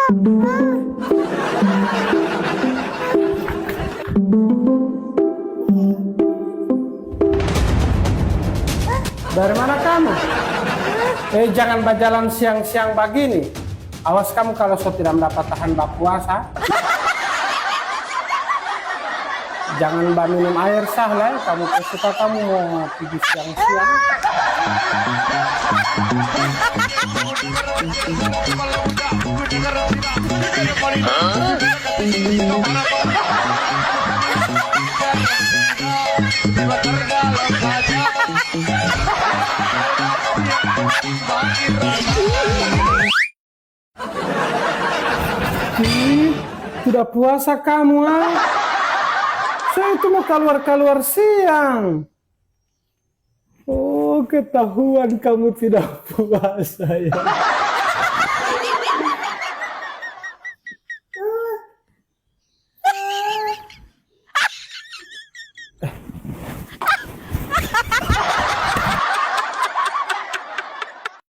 Dari mana kamu? Jangan berjalan siang-siang begini. Awas kamu kalau so tidak mendapat tahan berpuasa. Jangan minum air sah lah. Kamu suka kamu mau pergi siang-siang. Sudah puasa kamu ah? Saya itu mau keluar siang. Oh, ketahuan kamu tidak puasa ya.